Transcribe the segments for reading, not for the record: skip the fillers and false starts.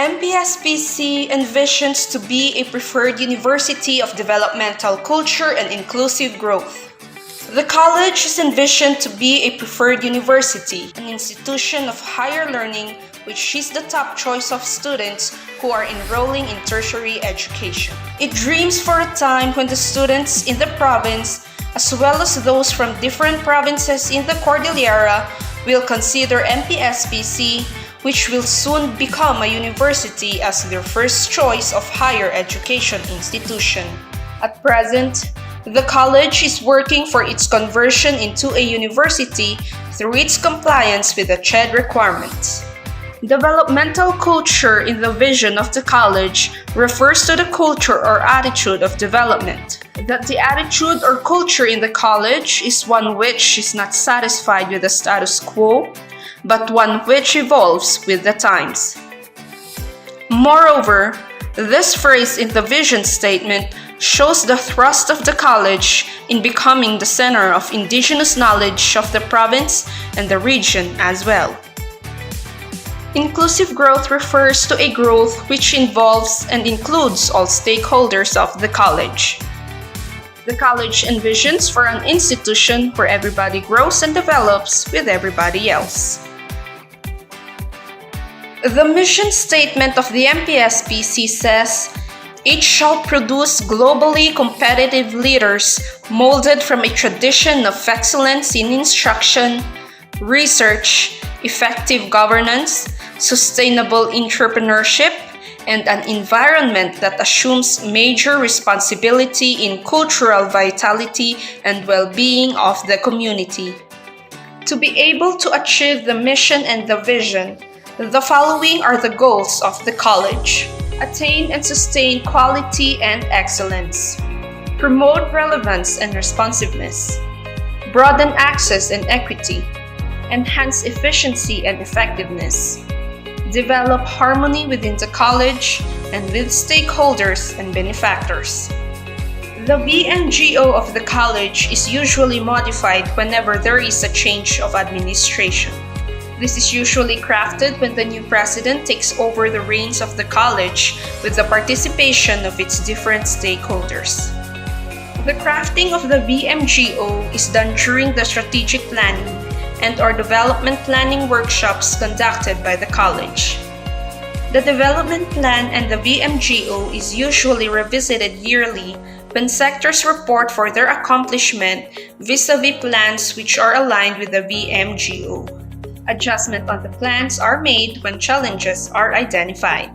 MPSPC envisions to be a preferred university of developmental culture and inclusive growth. The college is envisioned to be a preferred university, an institution of higher learning which is the top choice of students who are enrolling in tertiary education. It dreams for a time when the students in the province, as well as those from different provinces in the Cordillera, will consider MPSPC, which will soon become a university, as their first choice of higher education institution. At present, the college is working for its conversion into a university through its compliance with the CHED requirements. Developmental culture in the vision of the college refers to the culture or attitude of development. That the attitude or culture in the college is one which is not satisfied with the status quo, but one which evolves with the times. Moreover, this phrase in the vision statement shows the thrust of the college in becoming the center of indigenous knowledge of the province and the region as well. Inclusive growth refers to a growth which involves and includes all stakeholders of the college. The college envisions for an institution where everybody grows and develops with everybody else. The mission statement of the MPSPC says, "It shall produce globally competitive leaders molded from a tradition of excellence in instruction, research, effective governance, sustainable entrepreneurship, and an environment that assumes major responsibility in cultural vitality and well-being of the community." To be able to achieve the mission and the vision, the following are the goals of the college: attain and sustain quality and excellence, promote relevance and responsiveness, broaden access and equity, enhance efficiency and effectiveness, develop harmony within the college and with stakeholders and benefactors. The VMGO of the college is usually modified whenever there is a change of administration. This is usually crafted when the new president takes over the reins of the college with the participation of its different stakeholders. The crafting of the VMGO is done during the strategic planning and/or development planning workshops conducted by the college. The development plan and the VMGO is usually revisited yearly when sectors report for their accomplishment vis-a-vis plans which are aligned with the VMGO. Adjustment on the plans are made when challenges are identified.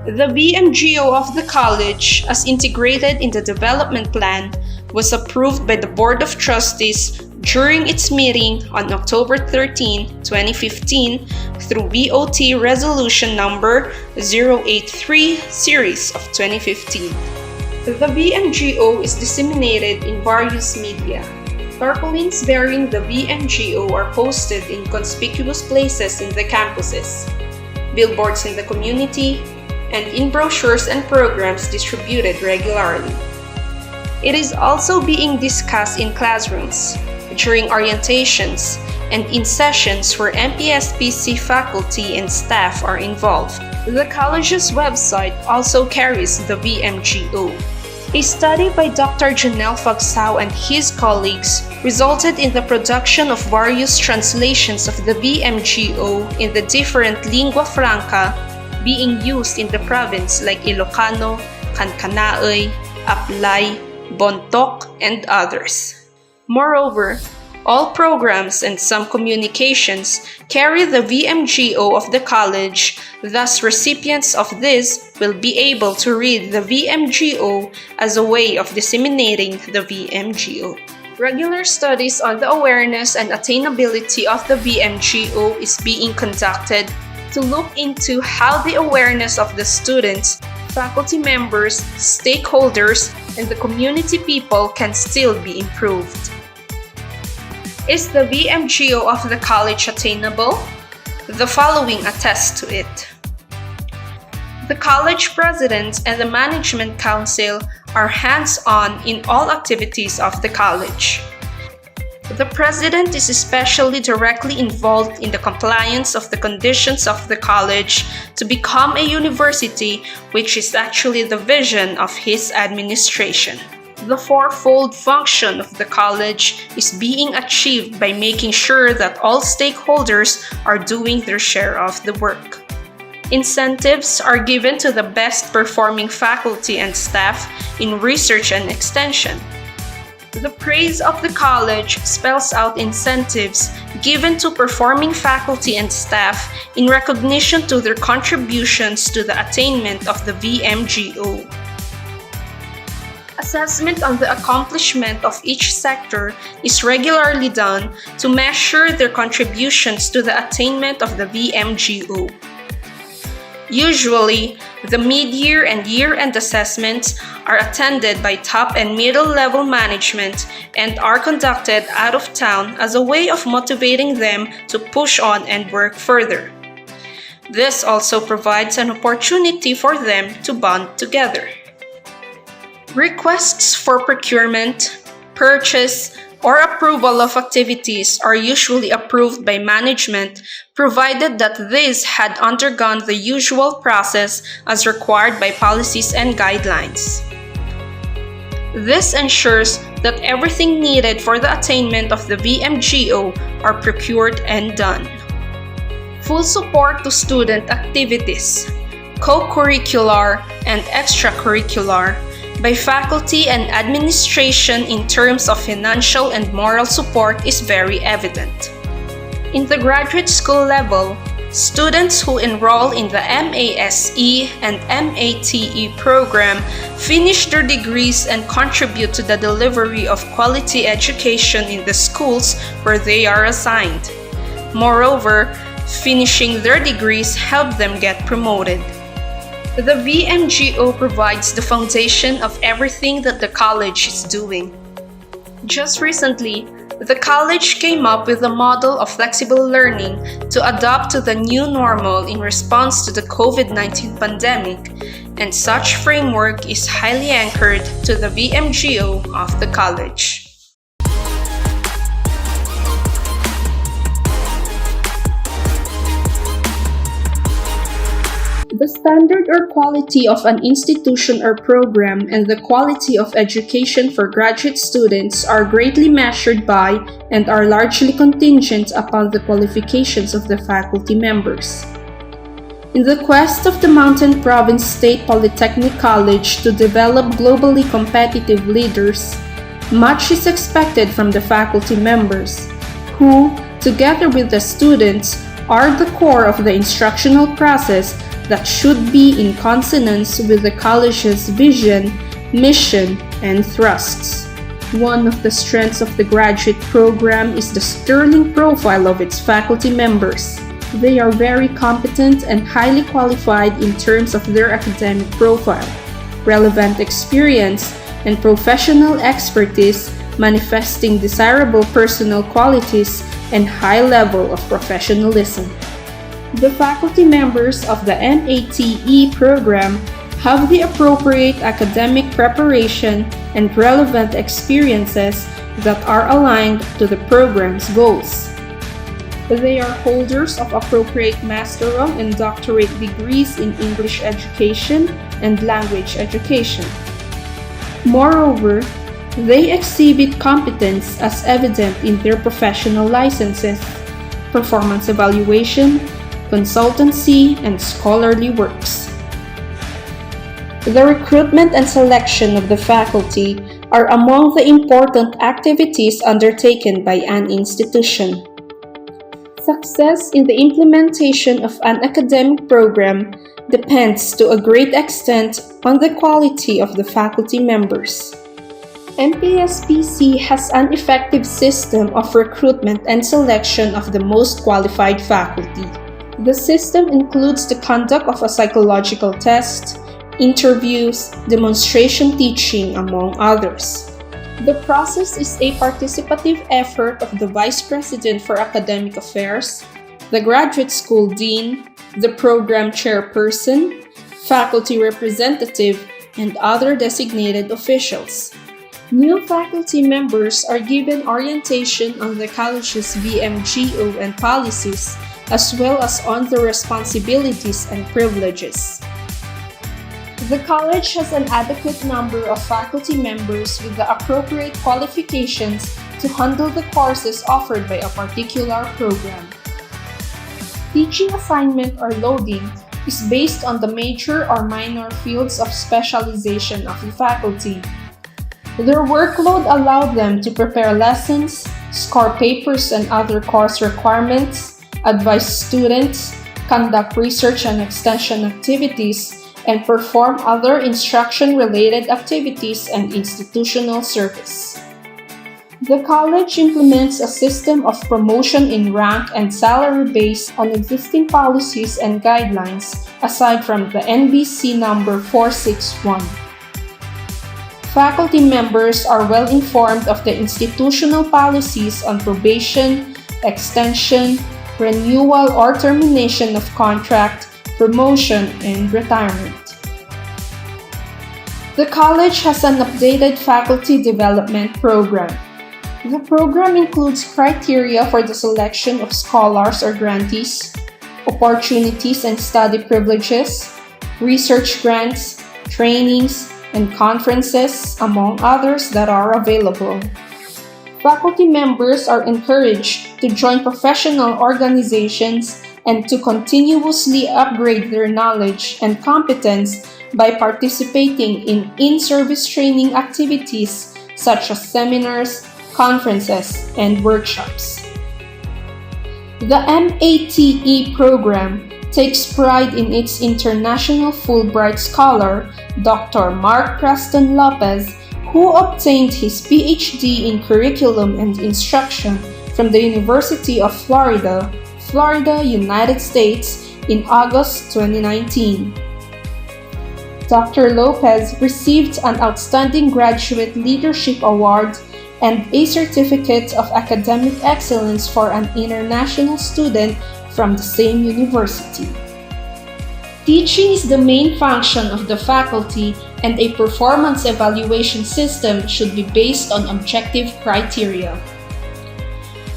The VMGO of the college, as integrated in the development plan, was approved by the Board of Trustees during its meeting on October 13, 2015 through BOT Resolution Number 083 Series of 2015. The VMGO is disseminated in various media. Tarpaulins bearing the VMGO are posted in conspicuous places in the campuses, billboards in the community, and in brochures and programs distributed regularly. It is also being discussed in classrooms, during orientations, and in sessions where MPSPC faculty and staff are involved. The college's website also carries the VMGO. A study by Dr. Janelle Fagsao and his colleagues resulted in the production of various translations of the VMGO in the different lingua franca being used in the province like Ilocano, Kankanaey, Aplay, Bontoc, and others. Moreover, all programs and some communications carry the VMGO of the college, thus recipients of this will be able to read the VMGO as a way of disseminating the VMGO. Regular studies on the awareness and attainability of the VMGO is being conducted to look into how the awareness of the students, faculty members, stakeholders, and the community people can still be improved. Is the VMGO of the college attainable? The following attest to it. The college president and the management council are hands-on in all activities of the college. The president is especially directly involved in the compliance of the conditions of the college to become a university, which is actually the vision of his administration. The fourfold function of the college is being achieved by making sure that all stakeholders are doing their share of the work. Incentives are given to the best performing faculty and staff in research and extension. The praise of the college spells out incentives given to performing faculty and staff in recognition to their contributions to the attainment of the VMGO. Assessment on the accomplishment of each sector is regularly done to measure their contributions to the attainment of the VMGO. Usually, the mid-year and year-end assessments are attended by top and middle-level management and are conducted out of town as a way of motivating them to push on and work further. This also provides an opportunity for them to bond together. Requests for procurement, purchase, or approval of activities are usually approved by management, provided that these had undergone the usual process as required by policies and guidelines. This ensures that everything needed for the attainment of the VMGO are procured and done. Full support to student activities, co-curricular and extracurricular, by faculty and administration in terms of financial and moral support is very evident. In the graduate school level, students who enroll in the MASE and MATE program finish their degrees and contribute to the delivery of quality education in the schools where they are assigned. Moreover, finishing their degrees help them get promoted. The VMGO provides the foundation of everything that the college is doing. Just recently, the college came up with a model of flexible learning to adapt to the new normal in response to the COVID-19 pandemic, and such framework is highly anchored to the VMGO of the college. The standard or quality of an institution or program and the quality of education for graduate students are greatly measured by and are largely contingent upon the qualifications of the faculty members. In the quest of the Mountain Province State Polytechnic College to develop globally competitive leaders, much is expected from the faculty members, who, together with the students, are the core of the instructional process that should be in consonance with the college's vision, mission, and thrusts. One of the strengths of the graduate program is the sterling profile of its faculty members. They are very competent and highly qualified in terms of their academic profile, relevant experience, and professional expertise, manifesting desirable personal qualities and high level of professionalism. The faculty members of the MATE program have the appropriate academic preparation and relevant experiences that are aligned to the program's goals. They are holders of appropriate master's and doctorate degrees in English education and language education. Moreover, they exhibit competence as evident in their professional licenses, performance evaluation, consultancy, and scholarly works. The recruitment and selection of the faculty are among the important activities undertaken by an institution. Success in the implementation of an academic program depends to a great extent on the quality of the faculty members. MPSPC has an effective system of recruitment and selection of the most qualified faculty. The system includes the conduct of a psychological test, interviews, demonstration teaching, among others. The process is a participative effort of the Vice President for Academic Affairs, the Graduate School Dean, the Program Chairperson, faculty representative, and other designated officials. New faculty members are given orientation on the college's VMGO and policies, as well as on the responsibilities and privileges. The college has an adequate number of faculty members with the appropriate qualifications to handle the courses offered by a particular program. Teaching assignment or loading is based on the major or minor fields of specialization of the faculty. Their workload allowed them to prepare lessons, score papers and other course requirements, advise students, conduct research and extension activities, and perform other instruction-related activities and institutional service. The college implements a system of promotion in rank and salary based on existing policies and guidelines aside from the NBC number 461. Faculty members are well informed of the institutional policies on probation, extension, renewal or termination of contract, promotion, and retirement. The college has an updated faculty development program. The program includes criteria for the selection of scholars or grantees, opportunities and study privileges, research grants, trainings, and conferences, among others that are available. Faculty members are encouraged to join professional organizations and to continuously upgrade their knowledge and competence by participating in in-service training activities such as seminars, conferences, and workshops. The MATE program takes pride in its international Fulbright scholar, Dr. Mark Preston Lopez, who obtained his PhD in Curriculum and Instruction from the University of Florida, United States, in August 2019. Dr. Lopez received an Outstanding Graduate Leadership Award and a Certificate of Academic Excellence for an international student from the same university. Teaching is the main function of the faculty, and a performance evaluation system should be based on objective criteria.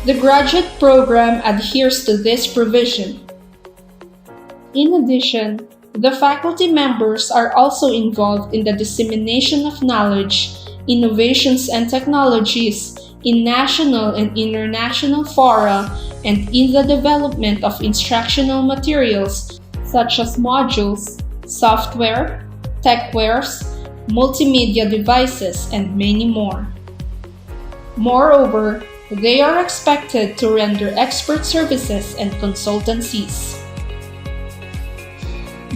The graduate program adheres to this provision. In addition, the faculty members are also involved in the dissemination of knowledge, innovations and technologies in national and international fora and in the development of instructional materials such as modules, software, techwares, multimedia devices, and many more. Moreover, they are expected to render expert services and consultancies.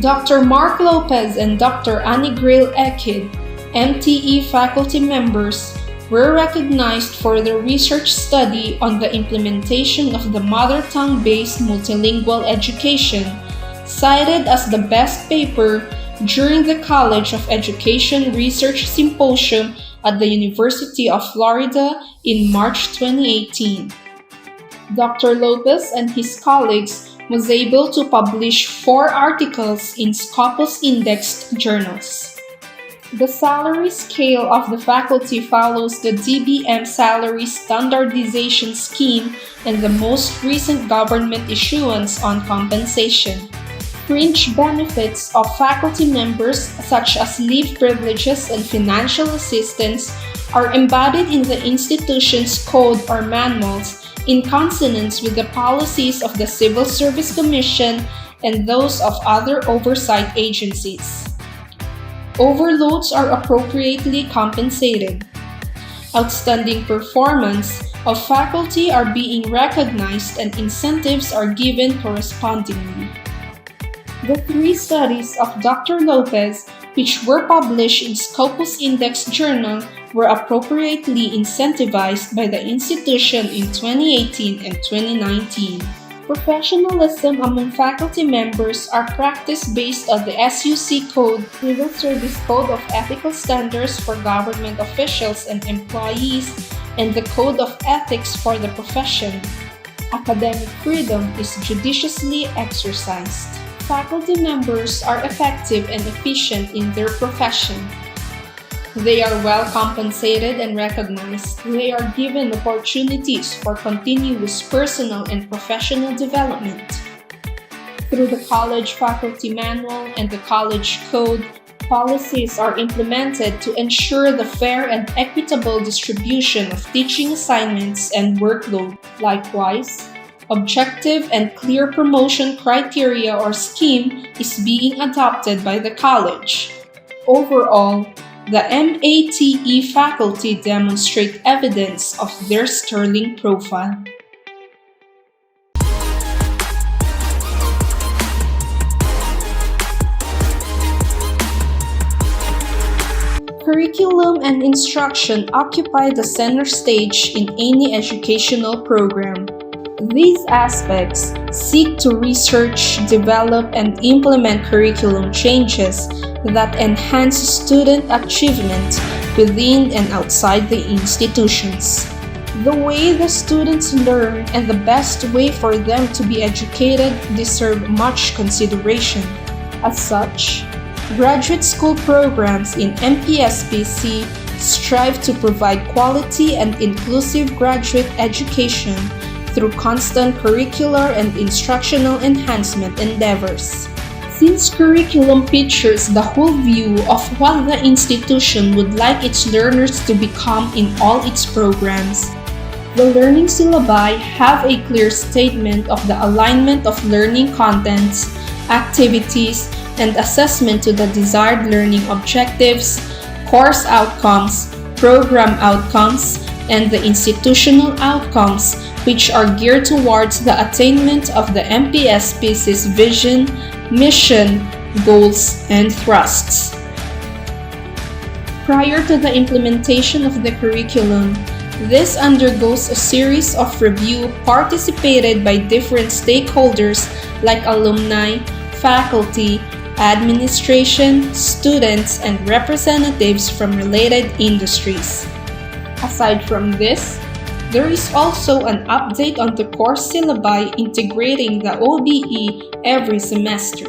Dr. Mark Lopez and Dr. Annie Grail Ekid, MTE faculty members, were recognized for their research study on the implementation of the mother tongue-based multilingual education, cited as the best paper during the College of Education Research Symposium at the University of Florida in March 2018. Dr. Lopez and his colleagues was able to publish 4 articles in Scopus indexed journals. The salary scale of the faculty follows the DBM salary standardization scheme and the most recent government issuance on compensation. Fringe benefits of faculty members, such as leave privileges and financial assistance, are embodied in the institution's code or manuals in consonance with the policies of the Civil Service Commission and those of other oversight agencies. Overloads are appropriately compensated. Outstanding performance of faculty are being recognized and incentives are given correspondingly. The 3 studies of Dr. Lopez, which were published in Scopus Index Journal, were appropriately incentivized by the institution in 2018 and 2019. Professionalism among faculty members are practiced based on the SUC Code, Civil Service Code of Ethical Standards for Government Officials and Employees, and the Code of Ethics for the profession. Academic freedom is judiciously exercised. Faculty members are effective and efficient in their profession. They are well compensated and recognized. They are given opportunities for continuous personal and professional development. Through the College Faculty Manual and the College Code, policies are implemented to ensure the fair and equitable distribution of teaching assignments and workload. Likewise, objective and clear promotion criteria or scheme is being adopted by the college. Overall, the MATE faculty demonstrate evidence of their sterling profile. Curriculum and instruction occupy the center stage in any educational program. These aspects seek to research, develop, and implement curriculum changes that enhance student achievement within and outside the institutions. The way the students learn and the best way for them to be educated deserve much consideration. As such, graduate school programs in MPSPC strive to provide quality and inclusive graduate education through constant curricular and instructional enhancement endeavors. Since curriculum pictures the whole view of what the institution would like its learners to become in all its programs, the learning syllabi have a clear statement of the alignment of learning contents, activities, and assessment to the desired learning objectives, course outcomes, program outcomes, and the institutional outcomes, which are geared towards the attainment of the MPSPC's vision, mission, goals, and thrusts. Prior to the implementation of the curriculum, this undergoes a series of review participated by different stakeholders like alumni, faculty, administration, students, and representatives from related industries. Aside from this, there is also an update on the course syllabi integrating the OBE every semester.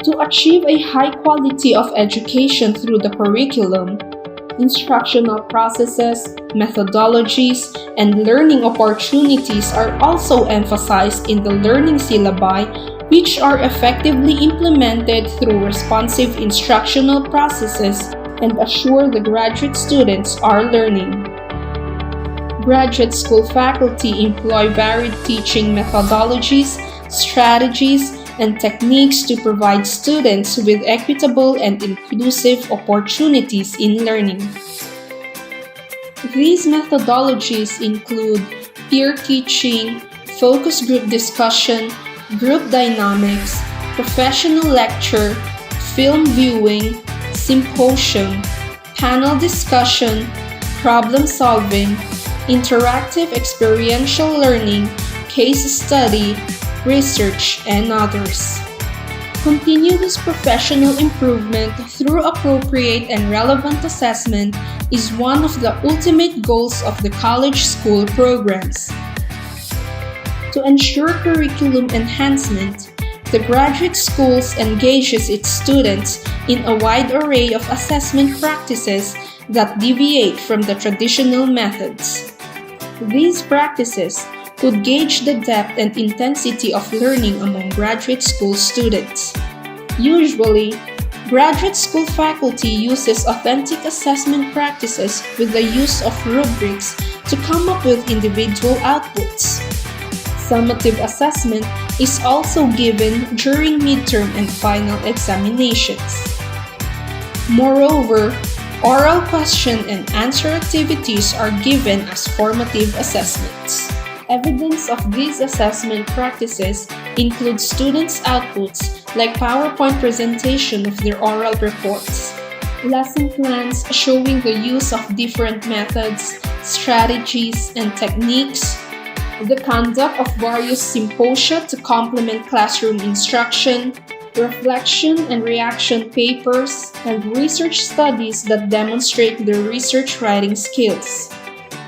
To achieve a high quality of education through the curriculum, instructional processes, methodologies, and learning opportunities are also emphasized in the learning syllabi, which are effectively implemented through responsive instructional processes and assure the graduate students are learning. Graduate school faculty employ varied teaching methodologies, strategies, and techniques to provide students with equitable and inclusive opportunities in learning. These methodologies include peer teaching, focus group discussion, group dynamics, professional lecture, film viewing, symposium, panel discussion, problem solving, interactive experiential learning, case study, research, and others. Continuous professional improvement through appropriate and relevant assessment is one of the ultimate goals of the college school programs. To ensure curriculum enhancement, the graduate schools engages its students in a wide array of assessment practices that deviate from the traditional methods. These practices could gauge the depth and intensity of learning among graduate school students. Usually, graduate school faculty uses authentic assessment practices with the use of rubrics to come up with individual outputs. Summative assessment is also given during midterm and final examinations. Moreover, oral question and answer activities are given as formative assessments. Evidence of these assessment practices includes students' outputs like PowerPoint presentation of their oral reports, lesson plans showing the use of different methods, strategies, and techniques, the conduct of various symposia to complement classroom instruction, reflection and reaction papers, and research studies that demonstrate their research writing skills.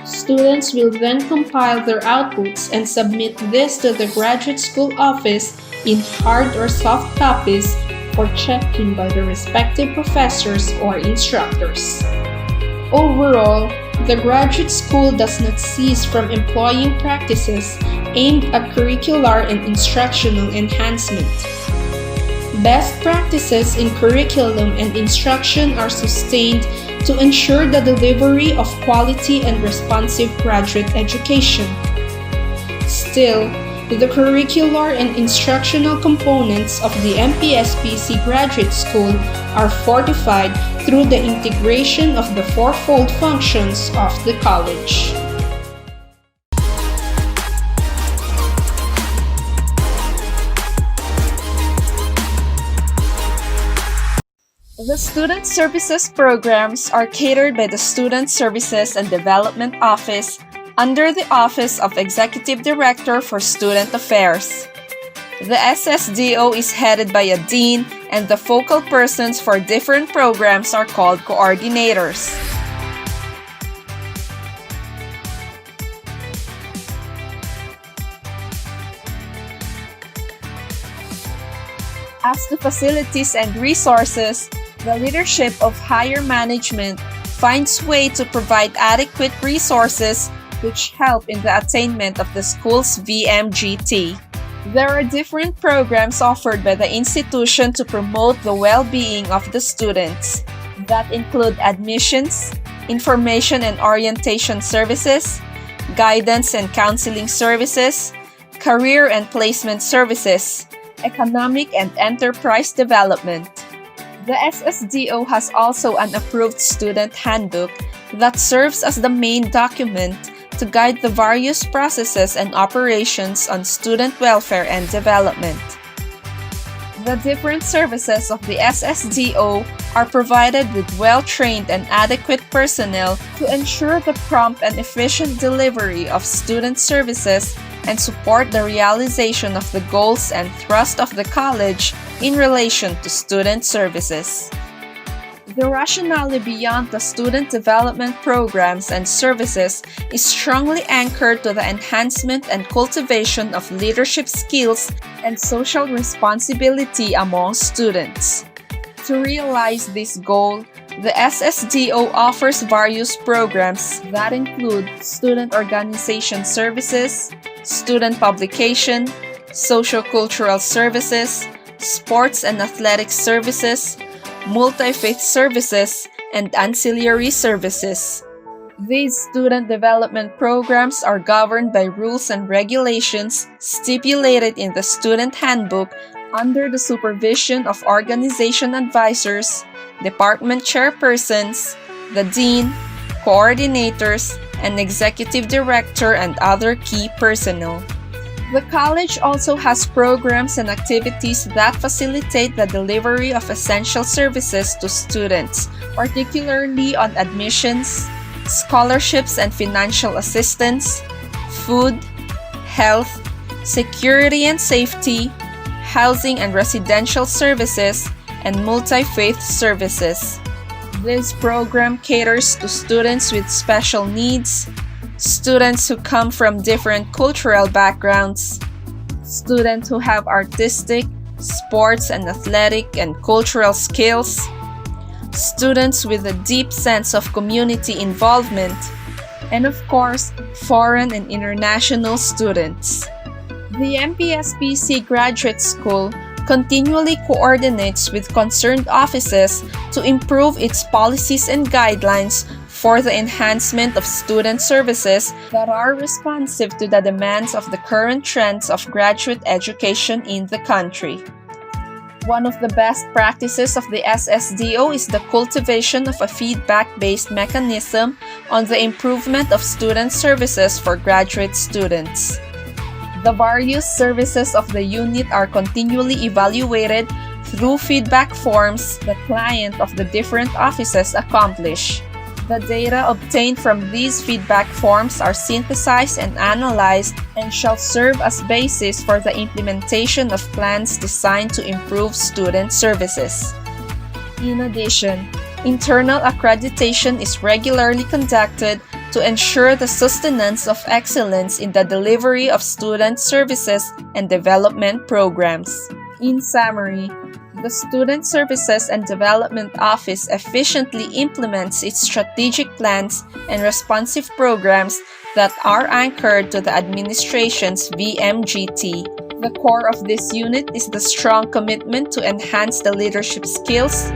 Students will then compile their outputs and submit this to the graduate school office in hard or soft copies for checking by the respective professors or instructors. Overall, the graduate school does not cease from employing practices aimed at curricular and instructional enhancement. Best practices in curriculum and instruction are sustained to ensure the delivery of quality and responsive graduate education. Still, the curricular and instructional components of the MPSPC Graduate School are fortified through the integration of the fourfold functions of the college. The Student Services programs are catered by the Student Services and Development Office under the Office of Executive Director for Student Affairs. The SSDO is headed by a dean, and the focal persons for different programs are called coordinators. As to facilities and resources, the leadership of higher management finds way to provide adequate resources which help in the attainment of the school's VMGT. There are different programs offered by the institution to promote the well-being of the students that include admissions, information and orientation services, guidance and counseling services, career and placement services, economic and enterprise development. The SSDO has also an approved student handbook that serves as the main document to guide the various processes and operations on student welfare and development. The different services of the SSDO are provided with well-trained and adequate personnel to ensure the prompt and efficient delivery of student services and support the realization of the goals and thrust of the college in relation to student services. The rationale beyond the student development programs and services is strongly anchored to the enhancement and cultivation of leadership skills and social responsibility among students. To realize this goal, the SSDO offers various programs that include student organization services, student publication, socio-cultural services, sports and athletic services, multi-faith services, and ancillary services. These student development programs are governed by rules and regulations stipulated in the student handbook under the supervision of organization advisors, department chairpersons, the dean, coordinators, and executive director and other key personnel. The college also has programs and activities that facilitate the delivery of essential services to students, particularly on admissions, scholarships and financial assistance, food, health, security and safety, housing and residential services, and multi-faith services. This program caters to students with special needs, students who come from different cultural backgrounds, students who have artistic, sports and athletic and cultural skills, students with a deep sense of community involvement, and of course, foreign and international students. The MPSPC Graduate School continually coordinates with concerned offices to improve its policies and guidelines for the enhancement of student services that are responsive to the demands of the current trends of graduate education in the country. One of the best practices of the SSDO is the cultivation of a feedback-based mechanism on the improvement of student services for graduate students. The various services of the unit are continually evaluated through feedback forms the client of the different offices accomplish. The data obtained from these feedback forms are synthesized and analyzed and shall serve as basis for the implementation of plans designed to improve student services. In addition, internal accreditation is regularly conducted to ensure the sustenance of excellence in the delivery of student services and development programs. In summary, The Student Services and Development Office efficiently implements its strategic plans and responsive programs that are anchored to the administration's VMGT. The core of this unit is the strong commitment to enhance the leadership skills,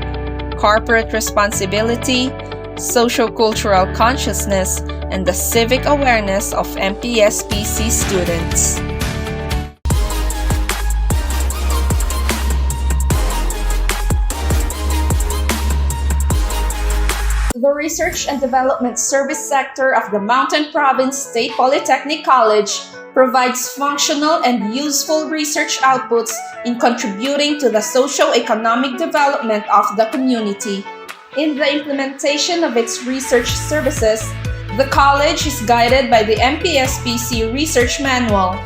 corporate responsibility, socio-cultural consciousness, and the civic awareness of MPSPC students. The Research and Development Service sector of the Mountain Province State Polytechnic College provides functional and useful research outputs in contributing to the socio-economic development of the community. In the implementation of its research services, the college is guided by the MPSPC Research Manual.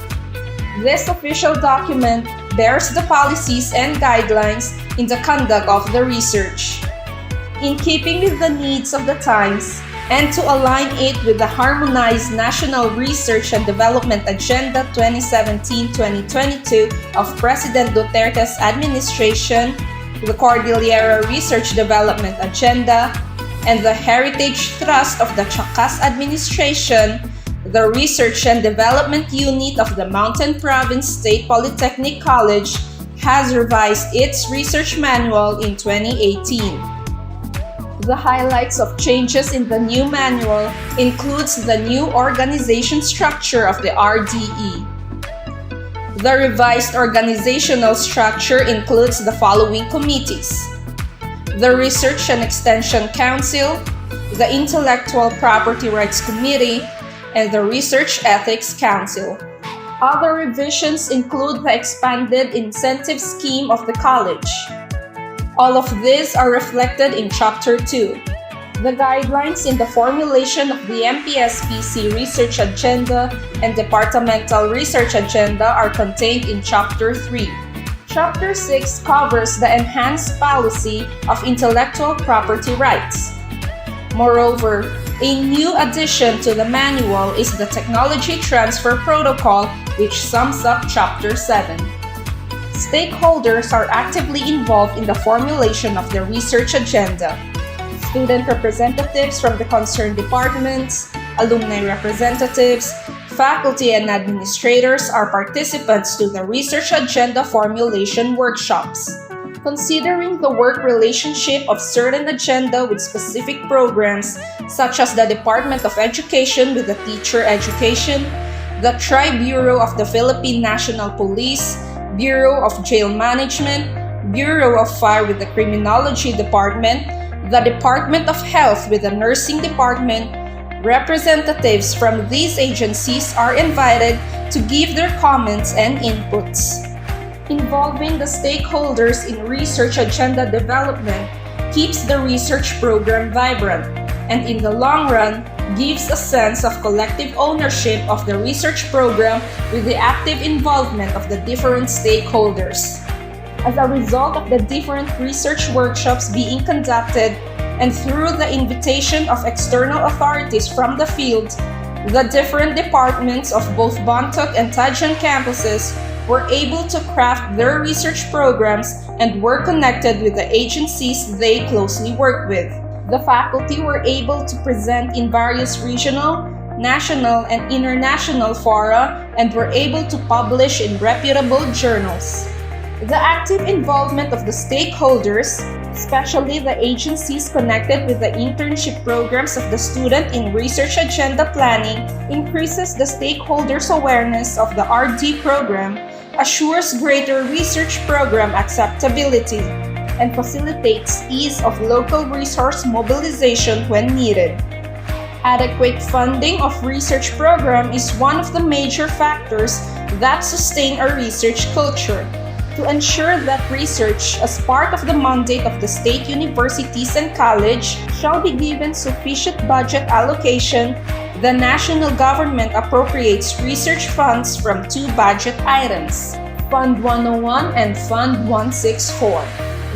This official document bears the policies and guidelines in the conduct of the research. In keeping with the needs of the times and to align it with the harmonized National Research and Development Agenda 2017-2022 of President Duterte's administration, the Cordillera Research Development Agenda, and the Heritage Trust of the Chakas administration, the Research and Development Unit of the Mountain Province State Polytechnic College has revised its research manual in 2018. The highlights of changes in the new manual includes the new organization structure of the RDE. The revised organizational structure includes the following committees: the Research and Extension Council, the Intellectual Property Rights Committee, and the Research Ethics Council. Other revisions include the expanded incentive scheme of the college. All of these are reflected in Chapter 2. The guidelines in the formulation of the MPSPC Research Agenda and Departmental Research Agenda are contained in Chapter 3. Chapter 6 covers the enhanced policy of intellectual property rights. Moreover, a new addition to the manual is the Technology Transfer Protocol, which sums up Chapter 7. Stakeholders are actively involved in the formulation of the research agenda. Student representatives from the concerned departments, alumni representatives, faculty and administrators are participants to the research agenda formulation workshops. Considering the work relationship of certain agenda with specific programs, such as the Department of Education with the Teacher Education, the Tri-Bureau of the Philippine National Police, Bureau of Jail Management, Bureau of Fire with the Criminology Department, the Department of Health with the Nursing Department, representatives from these agencies are invited to give their comments and inputs. Involving the stakeholders in research agenda development keeps the research program vibrant, and in the long run, gives a sense of collective ownership of the research program with the active involvement of the different stakeholders. As a result of the different research workshops being conducted and through the invitation of external authorities from the field, the different departments of both Bontoc and Tajan campuses were able to craft their research programs and were connected with the agencies they closely work with. The faculty were able to present in various regional, national, and international fora and were able to publish in reputable journals. The active involvement of the stakeholders, especially the agencies connected with the internship programs of the student in research agenda planning, increases the stakeholders' awareness of the RD program, assures greater research program acceptability, and facilitates ease of local resource mobilization when needed. Adequate funding of research program is one of the major factors that sustain a research culture. To ensure that research, as part of the mandate of the state universities and college, shall be given sufficient budget allocation, the national government appropriates research funds from two budget items, Fund 101 and Fund 164.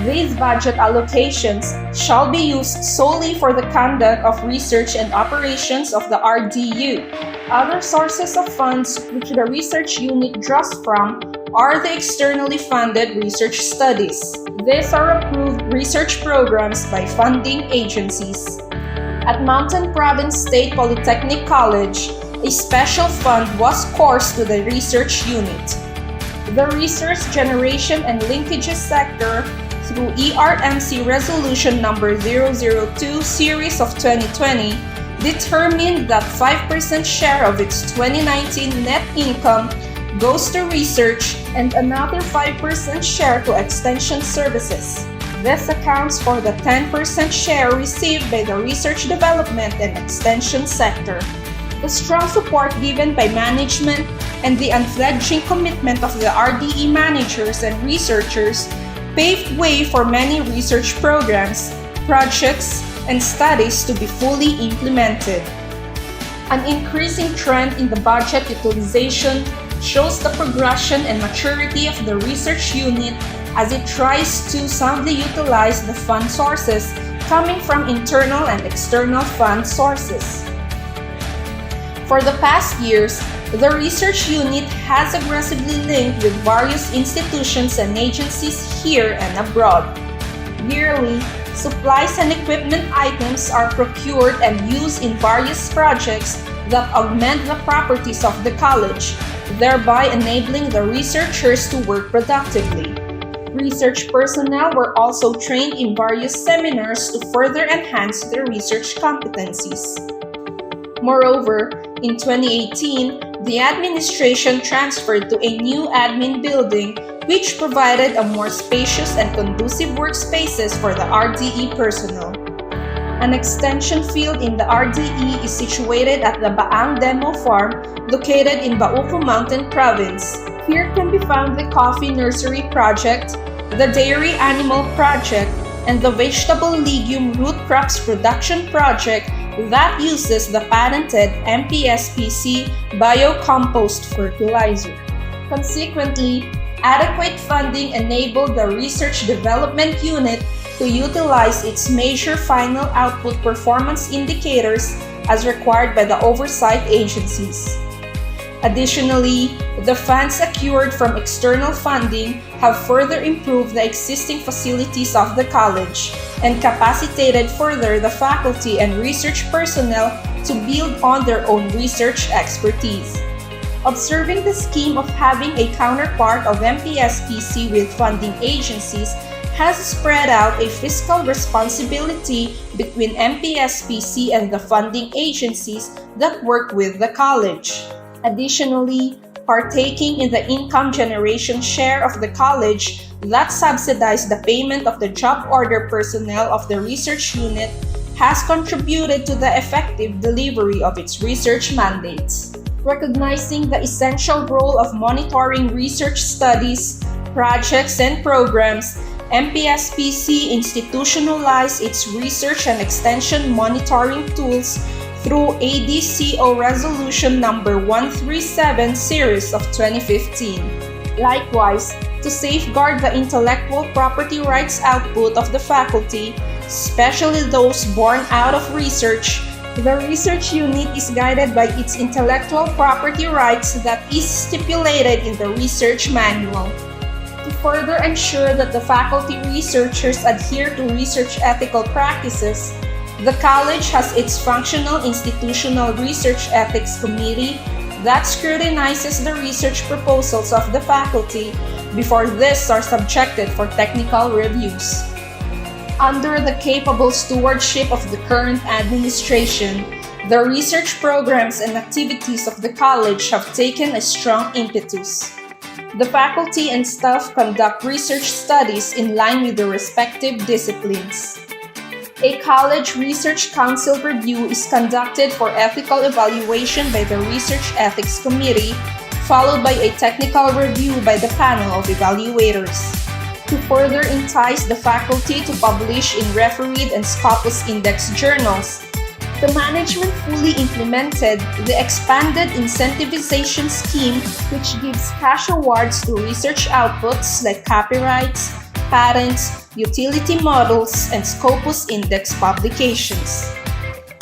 These budget allocations shall be used solely for the conduct of research and operations of the RDU. Other sources of funds which the research unit draws from are the externally funded research studies. These are approved research programs by funding agencies. At Mountain Province State Polytechnic College, a special fund was coursed to the research unit. The Research Generation and Linkages sector, through ERMC Resolution Number 002 Series of 2020, determined that 5% share of its 2019 net income goes to research and another 5% share to extension services. This accounts for the 10% share received by the research development and extension sector. The strong support given by management and the unfledgling commitment of the RDE managers and researchers paved way for many research programs, projects, and studies to be fully implemented. An increasing trend in the budget utilization shows the progression and maturity of the research unit as it tries to soundly utilize the fund sources coming from internal and external fund sources. For the past years, the research unit has aggressively linked with various institutions and agencies here and abroad. Yearly, supplies and equipment items are procured and used in various projects that augment the properties of the college, thereby enabling the researchers to work productively. Research personnel were also trained in various seminars to further enhance their research competencies. Moreover, in 2018, the administration transferred to a new admin building which provided a more spacious and conducive workspaces for the RDE personnel. An extension field in the RDE is situated at the Baang Demo Farm located in Bauco Mountain Province. Here can be found the coffee nursery project, the dairy animal project, and the vegetable legume root crops production project that uses the patented MPSPC biocompost fertilizer. Consequently, adequate funding enabled the Research Development Unit to utilize its major final output performance indicators as required by the oversight agencies. Additionally, the funds secured from external funding have further improved the existing facilities of the college and capacitated further the faculty and research personnel to build on their own research expertise. Observing the scheme of having a counterpart of MPSPC with funding agencies has spread out a fiscal responsibility between MPSPC and the funding agencies that work with the college. Additionally, partaking in the income generation share of the college that subsidized the payment of the job order personnel of the research unit has contributed to the effective delivery of its research mandates. Recognizing the essential role of monitoring research studies, projects, and programs, MPSPC institutionalized its research and extension monitoring tools through ADCO Resolution Number 137 Series of 2015. Likewise, to safeguard the intellectual property rights output of the faculty, especially those born out of research, the research unit is guided by its intellectual property rights that is stipulated in the research manual. To further ensure that the faculty researchers adhere to research ethical practices, the college has its functional institutional research ethics committee that scrutinizes the research proposals of the faculty before these are subjected for technical reviews. Under the capable stewardship of the current administration, the research programs and activities of the college have taken a strong impetus. The faculty and staff conduct research studies in line with their respective disciplines. A college research council review is conducted for ethical evaluation by the Research Ethics Committee, followed by a technical review by the panel of evaluators. To further entice the faculty to publish in refereed and Scopus Index journals, the management fully implemented the expanded incentivization scheme, which gives cash awards to research outputs like copyrights, patents, utility models, and Scopus Index publications.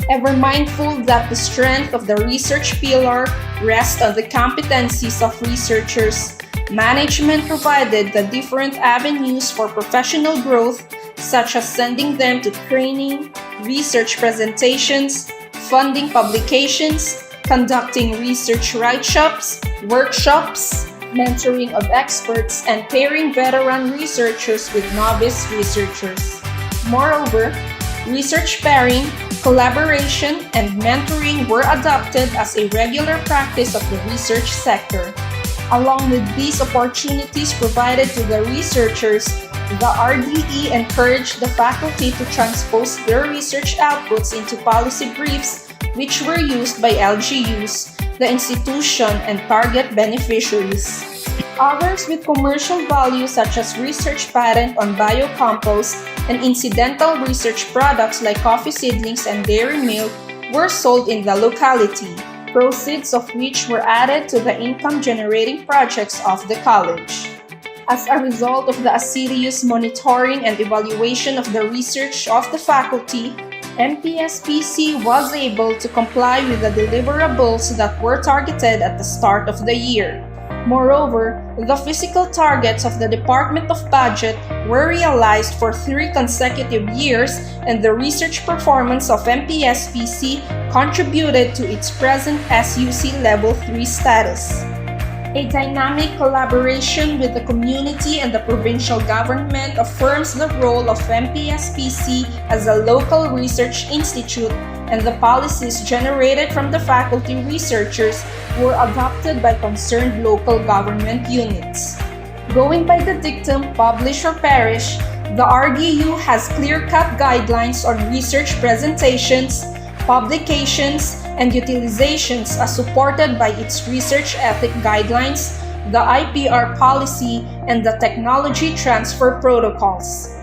Ever mindful that the strength of the research pillar rests on the competencies of researchers, Management provided the different avenues for professional growth, such as sending them to training, research presentations, funding publications, conducting research write-ups, workshops, mentoring of experts, and pairing veteran researchers with novice researchers. Moreover, research pairing, collaboration, and mentoring were adopted as a regular practice of the research sector. Along with these opportunities provided to the researchers, the RDE encouraged the faculty to transpose their research outputs into policy briefs, which were used by LGUs, the institution, and target beneficiaries. Others with commercial value, such as research patent on biocompost and incidental research products like coffee seedlings and dairy milk, were sold in the locality, proceeds of which were added to the income-generating projects of the college. As a result of the assiduous monitoring and evaluation of the research of the faculty, MPSPC was able to comply with the deliverables that were targeted at the start of the year. Moreover, the physical targets of the Department of Budget were realized for 3 consecutive years, and the research performance of MPSPC contributed to its present SUC Level 3 status. A dynamic collaboration with the community and the provincial government affirms the role of MPSPC as a local research institute, and the policies generated from the faculty researchers were adopted by concerned local government units. Going by the dictum publish or perish, the RDU has clear-cut guidelines on research presentations, publications, and utilizations as supported by its research ethic guidelines, the IPR policy, and the technology transfer protocols.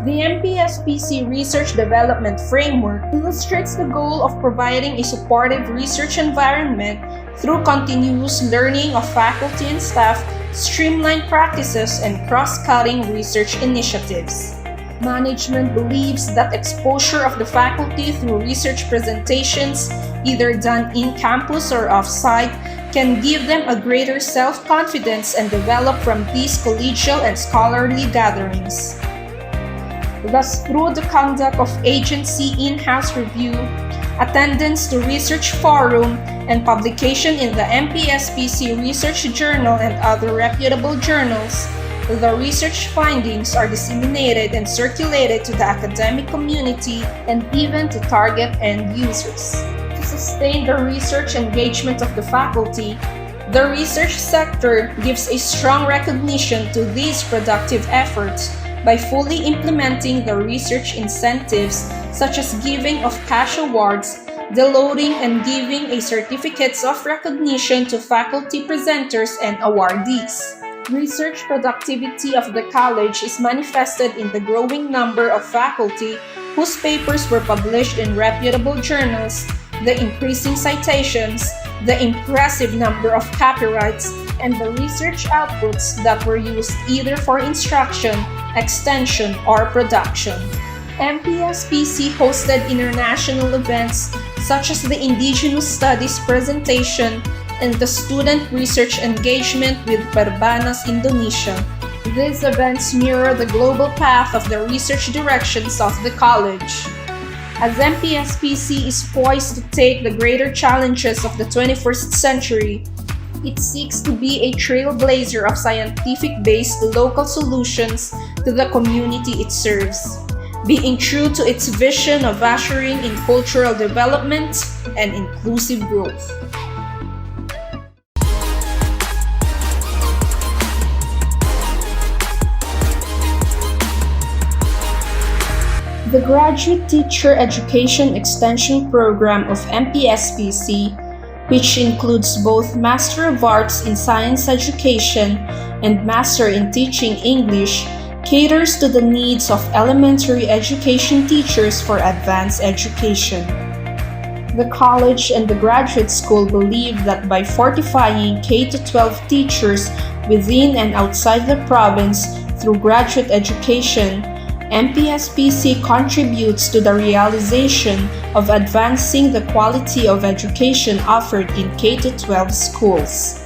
The MPSPC Research Development Framework illustrates the goal of providing a supportive research environment through continuous learning of faculty and staff, streamlined practices, and cross-cutting research initiatives. Management believes that exposure of the faculty through research presentations, either done in campus or off-site, can give them a greater self-confidence and develop from these collegial and scholarly gatherings. Thus, through the conduct of agency in-house review, attendance to research forum, and publication in the MPSPC Research Journal and other reputable journals, the research findings are disseminated and circulated to the academic community and even to target end users. To sustain the research engagement of the faculty, the research sector gives a strong recognition to these productive efforts by fully implementing the research incentives such as giving of cash awards, downloading and giving a certificates of recognition to faculty presenters and awardees. Research productivity of the college is manifested in the growing number of faculty whose papers were published in reputable journals, the increasing citations, the impressive number of copyrights, and the research outputs that were used either for instruction, extension, or production. MPSPC hosted international events such as the Indigenous Studies presentation and the student research engagement with Perbanas Indonesia. These events mirror the global path of the research directions of the college. As MPSPC is poised to take the greater challenges of the 21st century, it seeks to be a trailblazer of scientific-based local solutions to the community it serves, being true to its vision of ushering in cultural development and inclusive growth. The Graduate Teacher Education Extension Program of MPSPC, which includes both Master of Arts in Science Education and Master in Teaching English, caters to the needs of elementary education teachers for advanced education. The college and the graduate school believe that by fortifying K-12 teachers within and outside the province through graduate education, MPSPC contributes to the realization of advancing the quality of education offered in K-12 schools.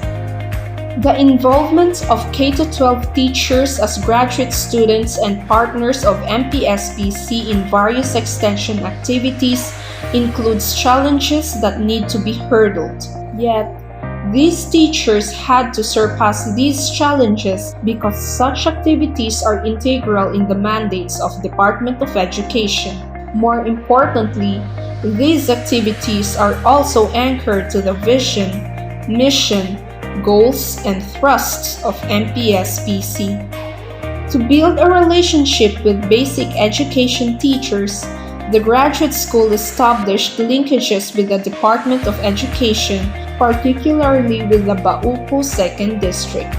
The involvement of K-12 teachers as graduate students and partners of MPSPC in various extension activities includes challenges that need to be hurdled. Yet, these teachers had to surpass these challenges because such activities are integral in the mandates of Department of Education. More importantly, these activities are also anchored to the vision, mission, goals, and thrusts of MPSPC. To build a relationship with basic education teachers, the graduate school established linkages with the Department of Education, particularly with the Bauco 2nd District.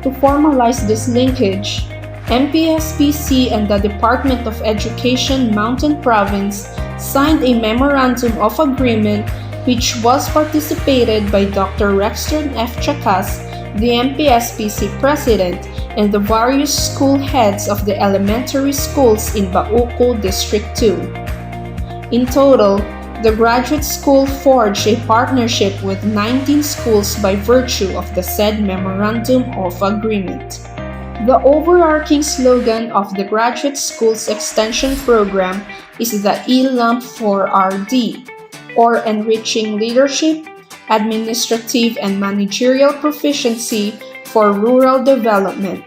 To formalize this linkage, MPSPC and the Department of Education Mountain Province signed a Memorandum of Agreement which was participated by Dr. Rexton F. Chacas, the MPSPC President, and the various school heads of the elementary schools in Bauco District 2. In total, the graduate school forged a partnership with 19 schools by virtue of the said Memorandum of Agreement. The overarching slogan of the graduate school's extension program is the ELAMP 4RD, or Enriching Leadership, Administrative and Managerial Proficiency for Rural Development.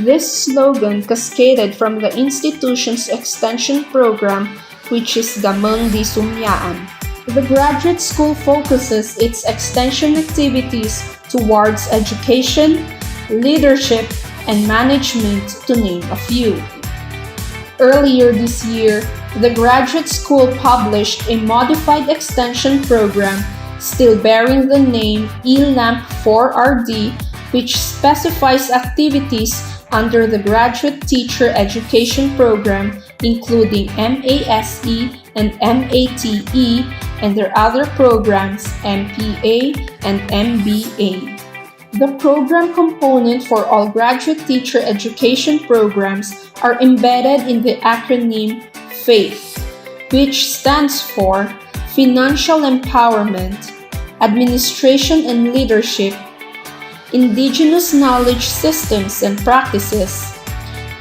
This slogan cascaded from the institution's extension program, which is Gamang di Sumyaan. The graduate school focuses its extension activities towards education, leadership, and management, to name a few. Earlier this year, the graduate school published a modified extension program still bearing the name ELAMP 4RD, which specifies activities under the Graduate Teacher Education Program, including MASE and MATE, and their other programs, MPA and MBA. The program component for all graduate teacher education programs are embedded in the acronym FAITH, which stands for Financial Empowerment, Administration and Leadership, Indigenous Knowledge Systems and Practices,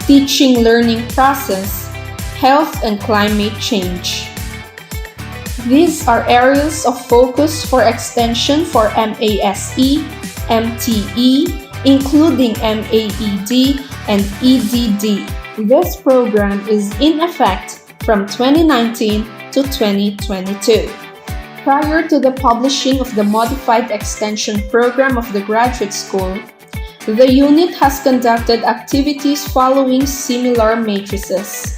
Teaching Learning Process, Health and Climate Change. These are areas of focus for extension for MASE, MTE, including MAED and EDD. This program is in effect from 2019 to 2022. Prior to the publishing of the modified extension program of the graduate school, the unit has conducted activities following similar matrices.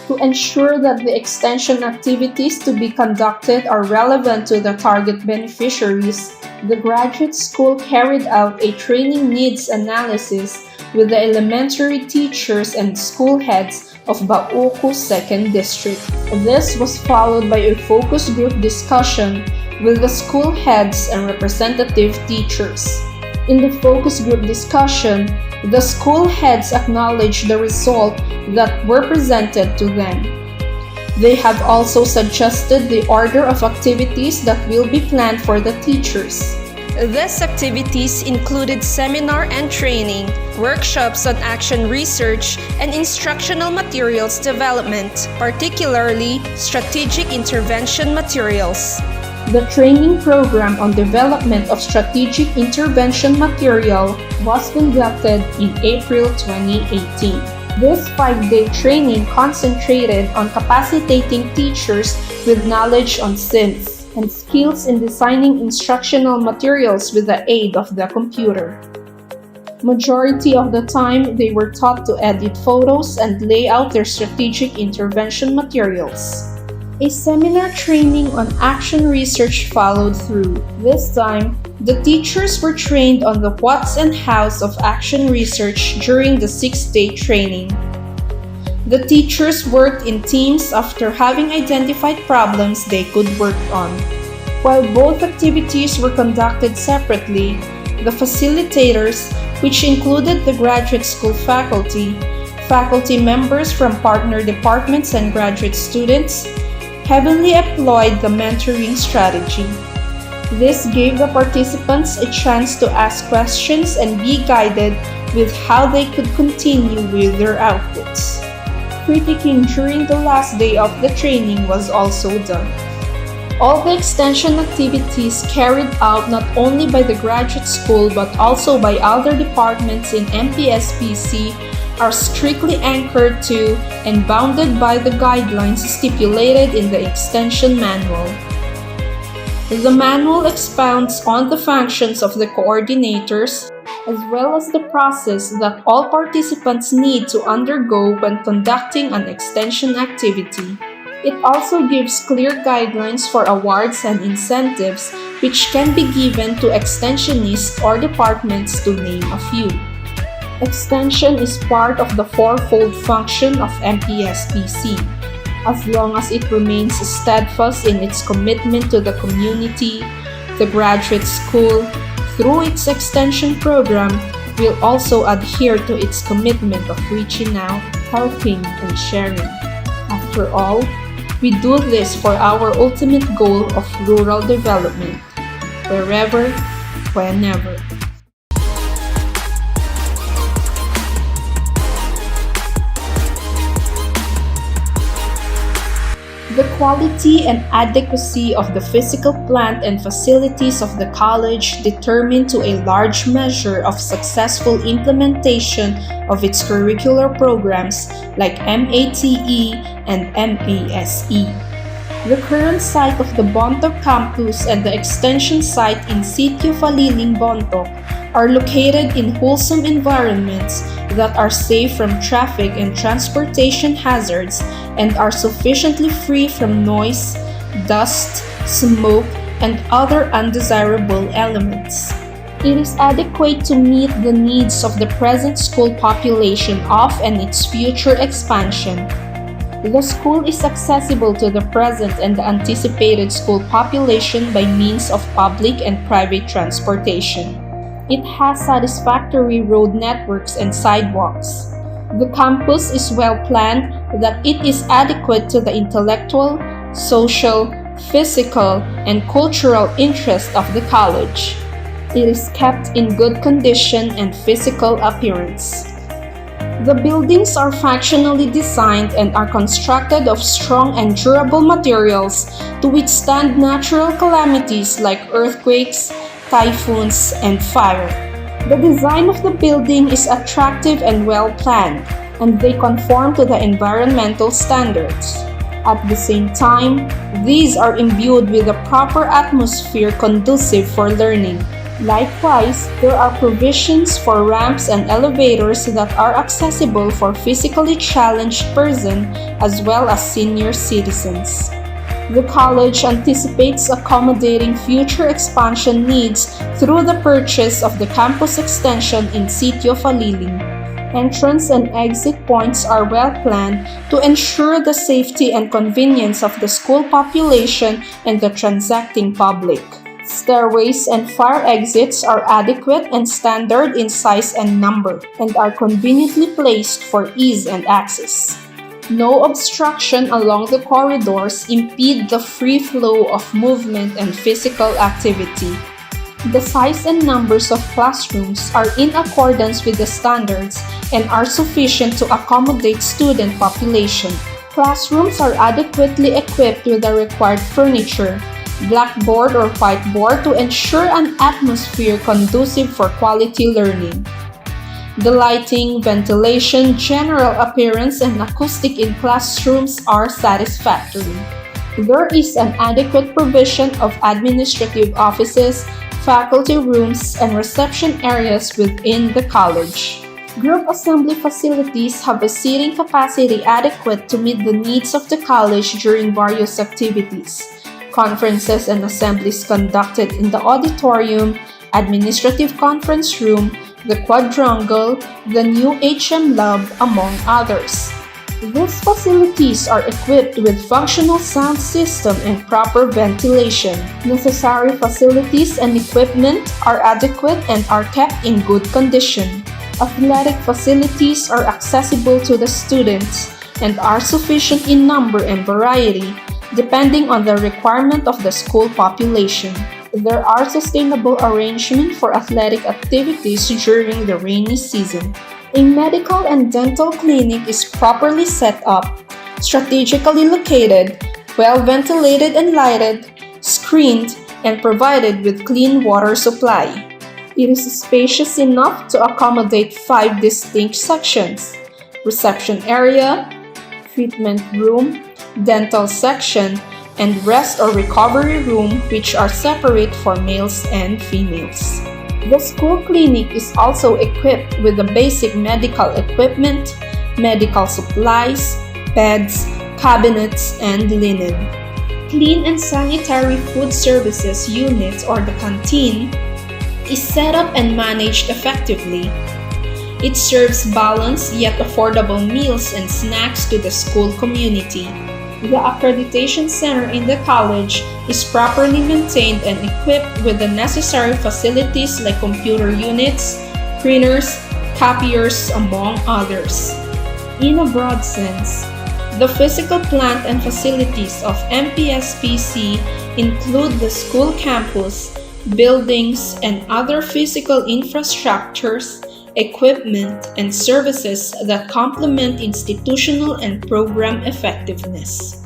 To ensure that the extension activities to be conducted are relevant to the target beneficiaries, the graduate school carried out a training needs analysis with the elementary teachers and school heads of Bauco 2nd District. This was followed by a focus group discussion with the school heads and representative teachers. In the focus group discussion, the school heads acknowledged the results that were presented to them. They have also suggested the order of activities that will be planned for the teachers. These activities included seminar and training, workshops on action research, and instructional materials development, particularly strategic intervention materials. The training program on development of strategic intervention material was conducted in April 2018. This 5-day training concentrated on capacitating teachers with knowledge on SINS and skills in designing instructional materials with the aid of the computer. Majority of the time, they were taught to edit photos and lay out their strategic intervention materials. A seminar training on action research followed through. This time, the teachers were trained on the what's and how's of action research during the 6-day training. The teachers worked in teams after having identified problems they could work on. While both activities were conducted separately, the facilitators, which included the graduate school faculty members from partner departments and graduate students, heavily employed the mentoring strategy. This gave the participants a chance to ask questions and be guided with how they could continue with their outputs. Critiquing during the last day of the training was also done. All the extension activities carried out not only by the graduate school but also by other departments in MPSPC are strictly anchored to and bounded by the guidelines stipulated in the extension manual. The manual expounds on the functions of the coordinators as well as the process that all participants need to undergo when conducting an extension activity. It also gives clear guidelines for awards and incentives which can be given to extensionists or departments, to name a few. Extension is part of the fourfold function of MPSPC. As long as it remains steadfast in its commitment to the community, the graduate school, through its extension program, will also adhere to its commitment of reaching out, helping, and sharing. After all, we do this for our ultimate goal of rural development, wherever, whenever. The quality and adequacy of the physical plant and facilities of the college determine to a large measure of successful implementation of its curricular programs like MATE and MPSE. The current site of the Bontoc campus and the extension site in Sitio Faliling, Bontoc are located in wholesome environments that are safe from traffic and transportation hazards and are sufficiently free from noise, dust, smoke, and other undesirable elements. It is adequate to meet the needs of the present school population of and its future expansion. The school is accessible to the present and the anticipated school population by means of public and private transportation. It has satisfactory road networks and sidewalks. The campus is well planned that it is adequate to the intellectual, social, physical, and cultural interest of the college. It is kept in good condition and physical appearance. The buildings are functionally designed and are constructed of strong and durable materials to withstand natural calamities like earthquakes, typhoons, and fire. The design of the building is attractive and well planned, and they conform to the environmental standards. At the same time, these are imbued with a proper atmosphere conducive for learning. Likewise, there are provisions for ramps and elevators that are accessible for physically challenged persons as well as senior citizens. The college anticipates accommodating future expansion needs through the purchase of the campus extension in Sitio Faliling. Entrance and exit points are well planned to ensure the safety and convenience of the school population and the transacting public. Stairways and fire exits are adequate and standard in size and number, and are conveniently placed for ease and access. No obstruction along the corridors impede the free flow of movement and physical activity. The size and numbers of classrooms are in accordance with the standards and are sufficient to accommodate student population. Classrooms are adequately equipped with the required furniture, blackboard or whiteboard to ensure an atmosphere conducive for quality learning. The lighting, ventilation, general appearance, and acoustic in classrooms are satisfactory. There is an adequate provision of administrative offices, faculty rooms, and reception areas within the college. Group assembly facilities have a seating capacity adequate to meet the needs of the college during various activities. Conferences and assemblies conducted in the auditorium, administrative conference room, the quadrangle, the new HM lab, among others. These facilities are equipped with functional sound system and proper ventilation. Necessary facilities and equipment are adequate and are kept in good condition. Athletic facilities are accessible to the students and are sufficient in number and variety, depending on the requirement of the school population. There are sustainable arrangements for athletic activities during the rainy season. A medical and dental clinic is properly set up, strategically located, well ventilated and lighted, screened, and provided with clean water supply. It is spacious enough to accommodate 5 distinct sections: reception area, treatment room, dental section, and rest or recovery room, which are separate for males and females. The school clinic is also equipped with the basic medical equipment, medical supplies, beds, cabinets, and linen. Clean and sanitary food services unit, or the canteen, is set up and managed effectively. It serves balanced yet affordable meals and snacks to the school community. The Accreditation Center in the college is properly maintained and equipped with the necessary facilities like computer units, printers, copiers, among others. In a broad sense, the physical plant and facilities of MPSPC include the school campus, buildings, and other physical infrastructures, equipment, and services that complement institutional and program effectiveness.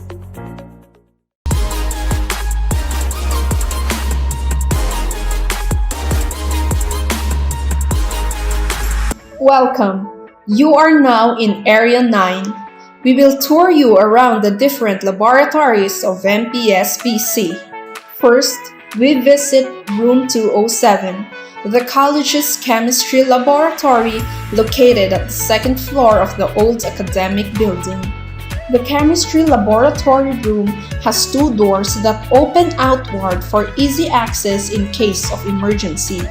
Welcome! You are now in Area 9. We will tour you around the different laboratories of MPSPC. First, we visit Room 207, the college's chemistry laboratory located at the second floor of the old academic building. The chemistry laboratory room has 2 doors that open outward for easy access in case of emergency.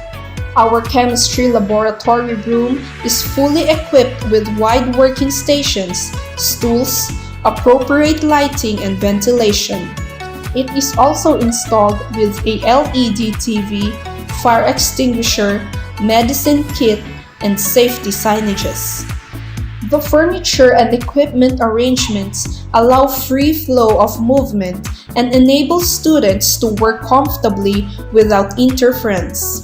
Our chemistry laboratory room is fully equipped with wide working stations, stools, appropriate lighting, and ventilation. It is also installed with a LED TV, fire extinguisher, medicine kit, and safety signages. The furniture and equipment arrangements allow free flow of movement and enable students to work comfortably without interference.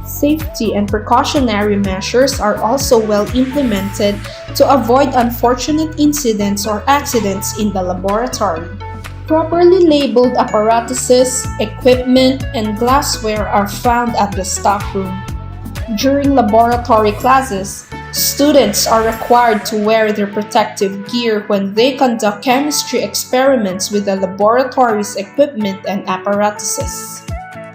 Safety and precautionary measures are also well implemented to avoid unfortunate incidents or accidents in the laboratory. Properly labeled apparatuses, equipment, and glassware are found at the stockroom. During laboratory classes, students are required to wear their protective gear when they conduct chemistry experiments with the laboratory's equipment and apparatuses.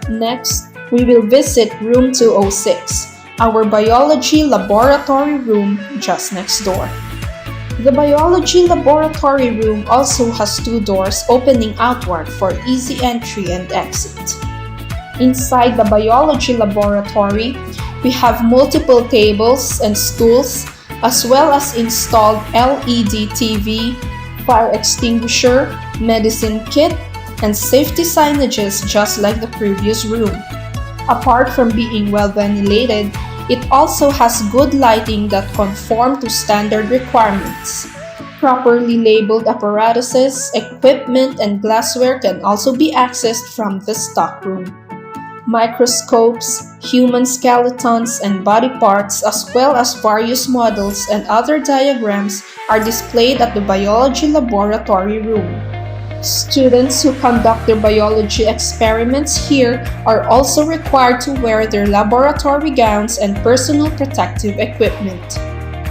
Next, we will visit Room 206, our biology laboratory room just next door. The biology laboratory room also has 2 doors opening outward for easy entry and exit. Inside the biology laboratory, we have multiple tables and stools, as well as installed LED TV, fire extinguisher, medicine kit, and safety signages just like the previous room. Apart from being well ventilated, it also has good lighting that conform to standard requirements. Properly labeled apparatuses, equipment, and glassware can also be accessed from the stockroom. Microscopes, human skeletons, and body parts, as well as various models and other diagrams, are displayed at the biology laboratory room. Students who conduct their biology experiments here are also required to wear their laboratory gowns and personal protective equipment.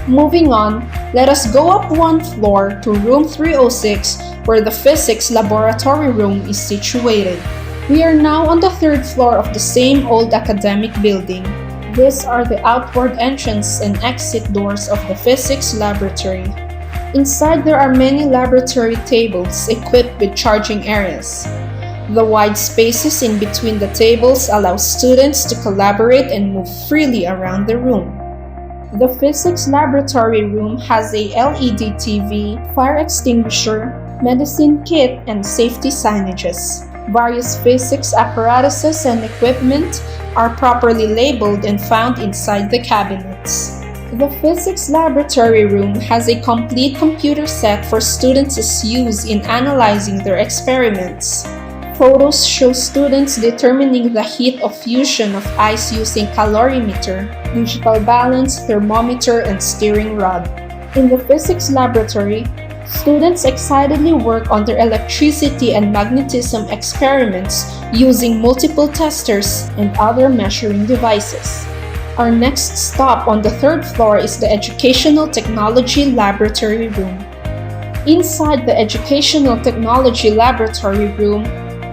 Moving on, let us go up 1 floor to Room 306, where the physics laboratory room is situated. We are now on the 3rd floor of the same old academic building. These are the outward entrance and exit doors of the physics laboratory. Inside, there are many laboratory tables equipped with charging areas. The wide spaces in between the tables allow students to collaborate and move freely around the room. The physics laboratory room has a LED TV, fire extinguisher, medicine kit, and safety signages. Various physics apparatuses and equipment are properly labeled and found inside the cabinets. The physics laboratory room has a complete computer set for students' use in analyzing their experiments. Photos show students determining the heat of fusion of ice using calorimeter, digital balance, thermometer, and steering rod. In the physics laboratory, students excitedly work on their electricity and magnetism experiments using multiple testers and other measuring devices. Our next stop on the third floor is the Educational Technology Laboratory Room. Inside the Educational Technology Laboratory Room,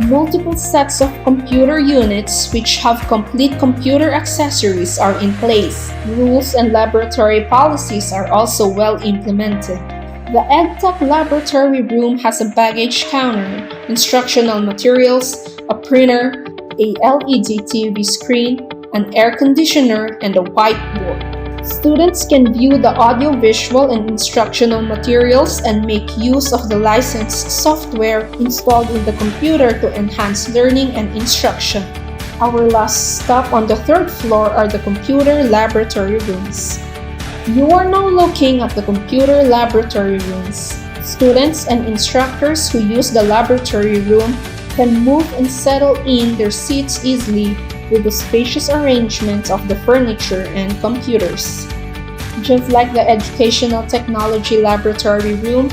multiple sets of computer units which have complete computer accessories are in place. Rules and laboratory policies are also well implemented. The EdTech Laboratory Room has a baggage counter, instructional materials, a printer, a LED TV screen, an air conditioner, and a whiteboard. Students can view the audiovisual and instructional materials and make use of the licensed software installed in the computer to enhance learning and instruction. Our last stop on the third floor are the computer laboratory rooms. You are now looking at the computer laboratory rooms. Students and instructors who use the laboratory room can move and settle in their seats easily with the spacious arrangements of the furniture and computers. Just like the Educational Technology Laboratory Room,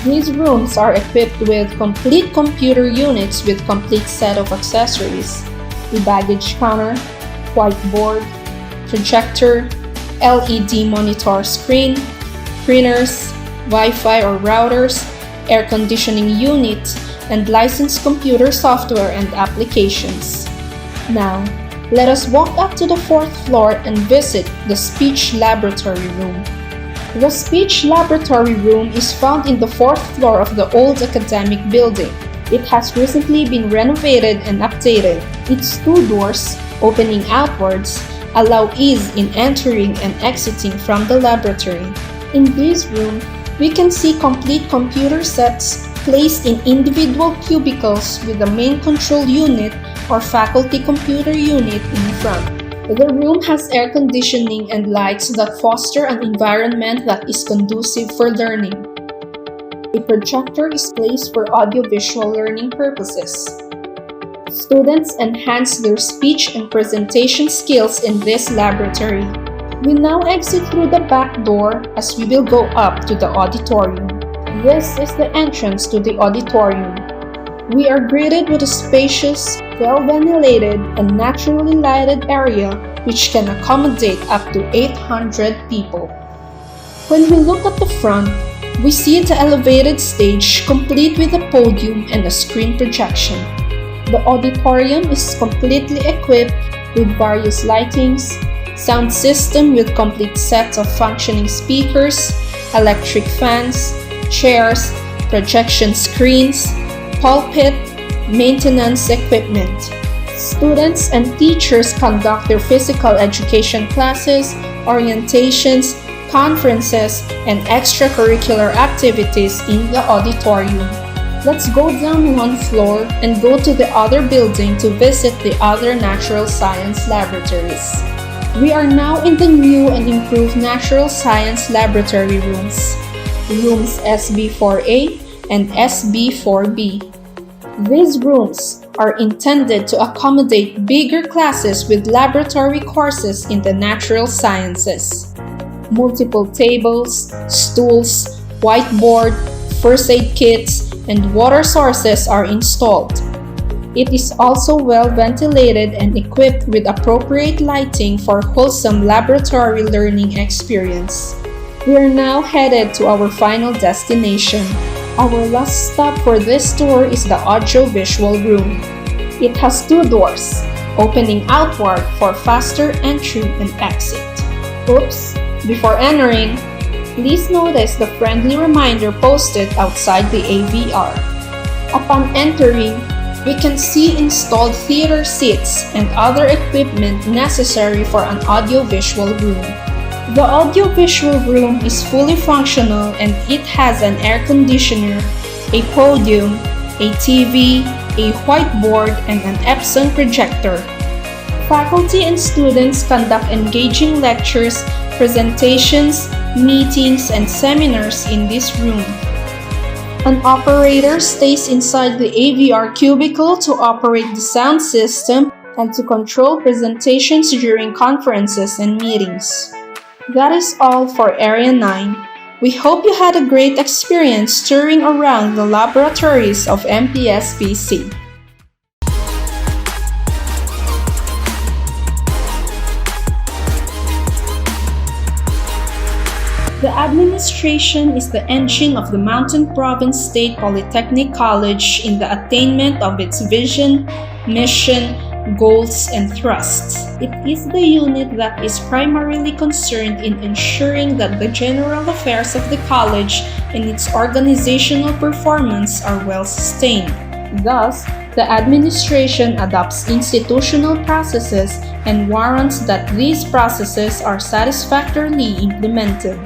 these rooms are equipped with complete computer units with complete set of accessories: a baggage counter, whiteboard, projector, LED monitor screen, printers, Wi-Fi or routers, air conditioning unit, and licensed computer software and applications. Now, let us walk up to the fourth floor and visit the Speech Laboratory Room. The Speech Laboratory Room is found in the fourth floor of the old academic building. It has recently been renovated and updated. Its two doors, opening outwards, allow ease in entering and exiting from the laboratory. In this room, we can see complete computer sets placed in individual cubicles with the main control unit or faculty computer unit in front. The room has air conditioning and lights that foster an environment that is conducive for learning. A projector is placed for audiovisual learning purposes. Students enhance their speech and presentation skills in this laboratory. We now exit through the back door as we will go up to the auditorium. This is the entrance to the auditorium. We are greeted with a spacious, well-ventilated, and naturally lighted area which can accommodate up to 800 people. When we look at the front, we see the elevated stage complete with a podium and a screen projection. The auditorium is completely equipped with various lightings, sound system with complete sets of functioning speakers, electric fans, chairs, projection screens, pulpit, maintenance equipment. Students and teachers conduct their physical education classes, orientations, conferences, and extracurricular activities in the auditorium. Let's go down one floor and go to the other building to visit the other natural science laboratories. We are now in the new and improved natural science laboratory rooms, rooms SB4A and SB4B. These rooms are intended to accommodate bigger classes with laboratory courses in the natural sciences. Multiple tables, stools, whiteboard, first aid kits, and water sources are installed. It is also well ventilated and equipped with appropriate lighting for wholesome laboratory learning experience. We are now headed to our final destination. Our last stop for this tour is the audiovisual room. It has two doors, opening outward for faster entry and exit. Oops! Before entering, please notice the friendly reminder posted outside the AVR. Upon entering, we can see installed theater seats and other equipment necessary for an audiovisual room. The audiovisual room is fully functional and it has an air conditioner, a podium, a TV, a whiteboard, and an Epson projector. Faculty and students conduct engaging lectures, presentations, meetings, and seminars in this room. An operator stays inside the AVR cubicle to operate the sound system and to control presentations during conferences and meetings. That is all for Area 9. We hope you had a great experience touring around the laboratories of MPSPC. The administration is the engine of the Mountain Province State Polytechnic College in the attainment of its vision, mission, goals, and thrusts. It is the unit that is primarily concerned in ensuring that the general affairs of the college and its organizational performance are well sustained. Thus, the administration adopts institutional processes and warrants that these processes are satisfactorily implemented.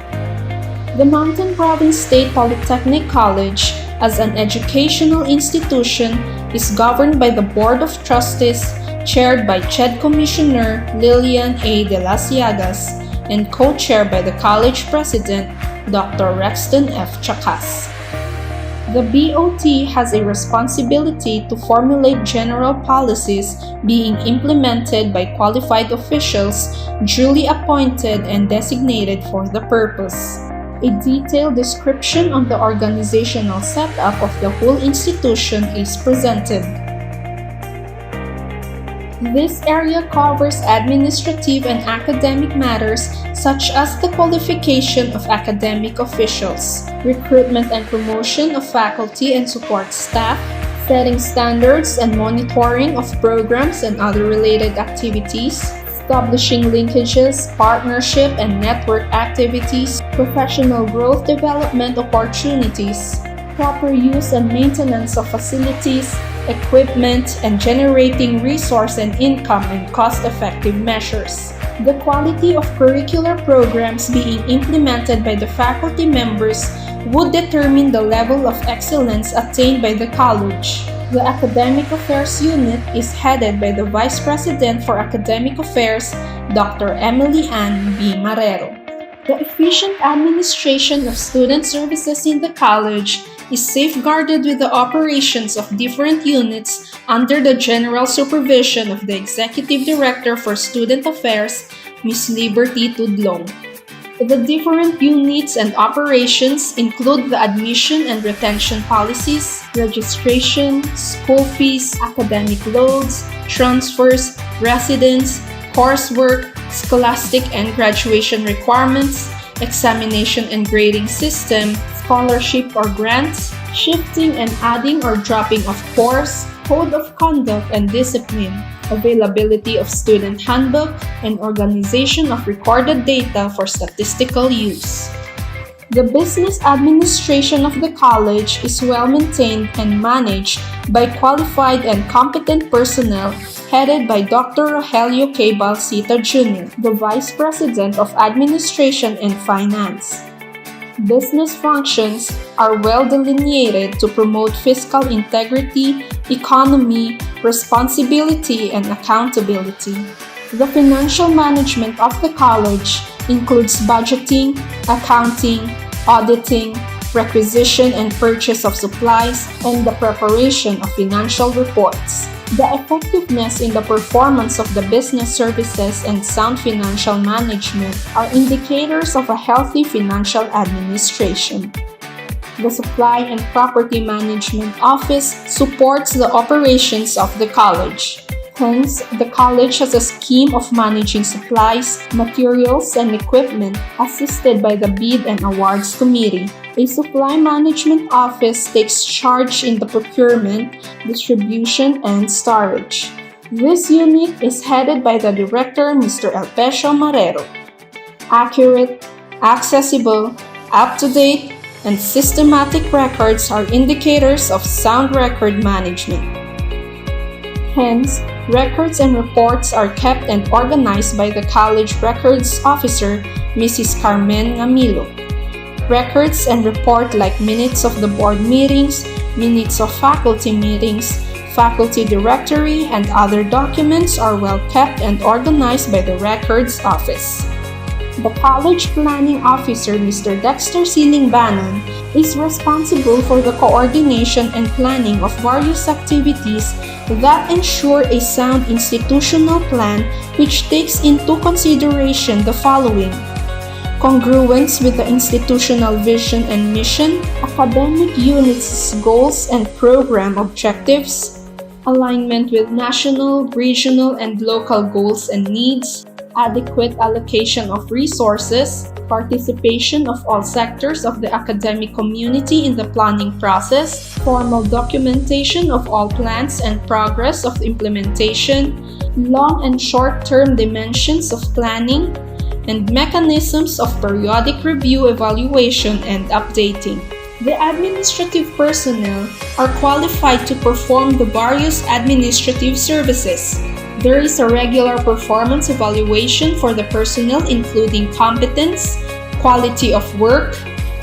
The Mountain Province State Polytechnic College, as an educational institution, is governed by the Board of Trustees, chaired by CHED Commissioner Lillian A. de las Llagas, and co-chaired by the College President, Dr. Rexton F. Chacas. The BOT has a responsibility to formulate general policies being implemented by qualified officials duly appointed and designated for the purpose. A detailed description on the organizational setup of the whole institution is presented. This area covers administrative and academic matters such as the qualification of academic officials, recruitment and promotion of faculty and support staff, setting standards and monitoring of programs and other related activities, establishing linkages, partnership and network activities, professional growth development opportunities, proper use and maintenance of facilities, equipment, and generating resource and income and cost-effective measures. The quality of curricular programs being implemented by the faculty members would determine the level of excellence attained by the college. The Academic Affairs Unit is headed by the Vice President for Academic Affairs, Dr. Emily Ann B. Marrero. The efficient administration of student services in the college is safeguarded with the operations of different units under the general supervision of the Executive Director for Student Affairs, Ms. Liberty Tudlong. The different units and operations include the admission and retention policies, registration, school fees, academic loads, transfers, residence, coursework, scholastic and graduation requirements, examination and grading system, scholarship or grants, shifting and adding or dropping of course, code of conduct and discipline, availability of student handbook, and organization of recorded data for statistical use. The business administration of the college is well maintained and managed by qualified and competent personnel headed by Dr. Rogelio K. Balsita Jr., the Vice President of Administration and Finance. Business functions are well delineated to promote fiscal integrity, economy, responsibility, and accountability. The financial management of the college includes budgeting, accounting, auditing, requisition and purchase of supplies, and the preparation of financial reports. The effectiveness in the performance of the business services and sound financial management are indicators of a healthy financial administration. The Supply and Property Management Office supports the operations of the college. Hence, the college has a scheme of managing supplies, materials, and equipment assisted by the Bid and Awards Committee. A supply management office takes charge in the procurement, distribution, and storage. This unit is headed by the director, Mr. Elpecio Marrero. Accurate, accessible, up-to-date, and systematic records are indicators of sound record management. Hence, records and reports are kept and organized by the college records officer, Mrs. Carmen Ngamilo. Records and report like minutes of the board meetings, minutes of faculty meetings, faculty directory, and other documents are well kept and organized by the records office. The College Planning Officer, Mr. Dexter Siling Banan, is responsible for the coordination and planning of various activities that ensure a sound institutional plan which takes into consideration the following: congruence with the institutional vision and mission, academic units' goals and program objectives, alignment with national, regional, and local goals and needs, adequate allocation of resources, participation of all sectors of the academic community in the planning process, formal documentation of all plans and progress of implementation, long and short-term dimensions of planning, and mechanisms of periodic review, evaluation, and updating. The administrative personnel are qualified to perform the various administrative services. There is a regular performance evaluation for the personnel including competence, quality of work,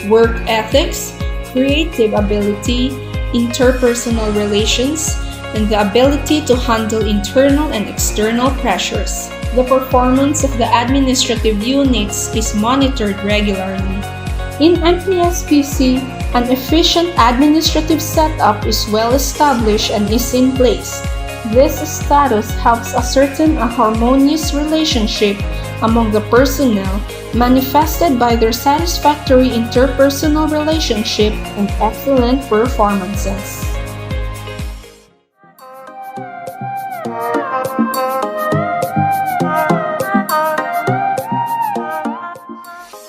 work ethics, creative ability, interpersonal relations, and the ability to handle internal and external pressures. The performance of the administrative units is monitored regularly. In MPSPC, an efficient administrative setup is well established and is in place. This status helps ascertain a harmonious relationship among the personnel, manifested by their satisfactory interpersonal relationship and excellent performances.